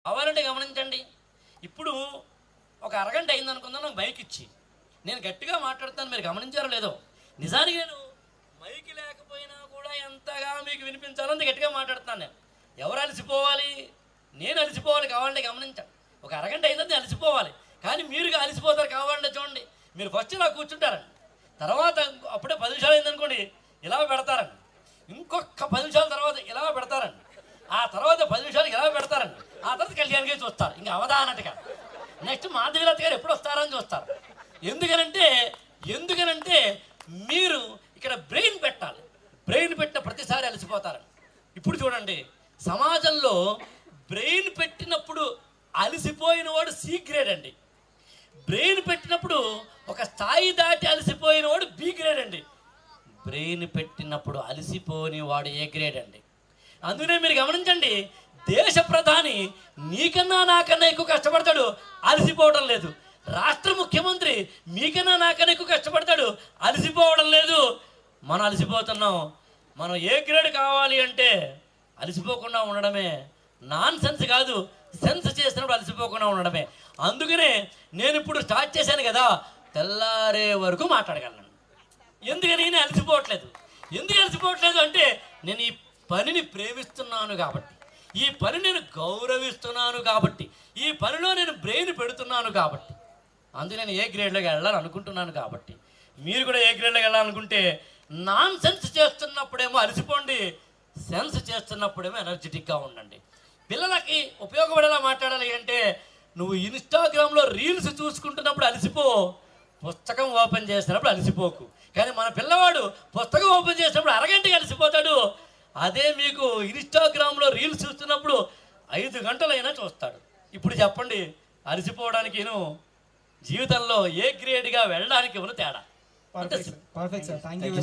అవ్వాలంటే గమనించండి. ఇప్పుడు ఒక అరగంట అయింది అనుకుందాం, నాకు మైక్ ఇచ్చి నేను గట్టిగా మాట్లాడుతాను, మీరు గమనించారో లేదో. నిజానికి నేను మైక్ లేకపోయినా కూడా ఎంతగా మీకు వినిపించాలంత గట్టిగా మాట్లాడుతున్నాను. నేను ఎవరు అలసిపోవాలి? నేను అలసిపోవాలి. కావాలంటే గమనించండి, ఒక అరగంట అయిందని అలసిపోవాలి, కానీ మీరుగా అలసిపోతారు. కావాలంటే చూడండి, మీరు ఫస్ట్ ఇలా కూర్చుంటారండి, తర్వాత అప్పుడే 10 నిమిషాలు అయిందనుకోండి ఇలా పెడతారండి, ఇంకొక 10 నిమిషాల తర్వాత ఇలా పెడతారండి, ఆ తర్వాత 10 నిమిషాలు ఇలా పెడతారండి, ఆ తర్వాత కళ్యాణ్గా చూస్తారు. ఇంకా అవధానట్టుగా నెక్స్ట్ మాధవీలత గారు ఎప్పుడు వస్తారని చూస్తారు. ఎందుకనంటే మీరు ఇక్కడ బ్రెయిన్ పెట్టాలి. బ్రెయిన్ పెట్టిన ప్రతిసారి అలసిపోతారండి. ఇప్పుడు చూడండి, సమాజంలో బ్రెయిన్ పెట్టినప్పుడు అలసిపోయిన వాడు సి గ్రేడ్ అండి. బ్రెయిన్ పెట్టినప్పుడు ఒక స్థాయి దాటి అలసిపోయిన వాడు బి గ్రేడ్ అండి. బ్రెయిన్ పెట్టినప్పుడు అలసిపోని వాడు ఏ గ్రేడ్ అండి. అందుకనే మీరు గమనించండి, దేశ ప్రధాని నీకన్నా నాకన్నా ఎక్కువ కష్టపడతాడు, అలసిపోవడం లేదు. రాష్ట్ర ముఖ్యమంత్రి మీకన్నా నాకన్నా ఎక్కువ కష్టపడతాడు, అలసిపోవడం లేదు. మనం అలసిపోతున్నాం. మనం ఏ గ్రేడ్ కావాలి అంటే అలసిపోకుండా ఉండడమే. నాన్ సెన్స్ కాదు, సెన్స్ చేసినప్పుడు అలసిపోకుండా ఉండడమే. అందుకనే నేను ఇప్పుడు స్టార్ట్ చేశాను కదా, తెల్లారే వరకు మాట్లాడగలను. ఎందుకని నేను అలసిపోవట్లేదు? ఎందుకు అలసిపోవట్లేదు అంటే నేను ఈ పనిని ప్రేమిస్తున్నాను కాబట్టి, ఈ పని నేను గౌరవిస్తున్నాను కాబట్టి, ఈ పనిలో నేను బ్రెయిన్ పెడుతున్నాను కాబట్టి, అందుకే నేను ఏ గ్రేడ్లోకి వెళ్ళాలనుకుంటున్నాను కాబట్టి. మీరు కూడా ఏ గ్రేడ్లోకి వెళ్ళాలనుకుంటే నాన్ సెన్స్ చేస్తున్నప్పుడేమో అలసిపోండి, సెన్స్ చేస్తున్నప్పుడేమో ఎనర్జెటిక్గా ఉండండి. పిల్లలకి ఉపయోగపడేలా మాట్లాడాలి అంటే, నువ్వు ఇన్స్టాగ్రామ్లో రీల్స్ చూసుకుంటున్నప్పుడు అలసిపో, పుస్తకం ఓపెన్ చేసినప్పుడు అలసిపోకు. కానీ మన పిల్లవాడు పుస్తకం ఓపెన్ చేసినప్పుడు అరగంటకి అలసిపోతాడు. అదే మీకు ఇన్స్టాగ్రామ్లో రీల్స్ చూస్తున్నప్పుడు 5 గంటలైనా చూస్తాడు. ఇప్పుడు చెప్పండి, అలసిపోవడానికి జీవితంలో ఏ గ్రేడ్గా వెళ్ళడానికి ఉన్న తేడా. Perfect sir. Thank you.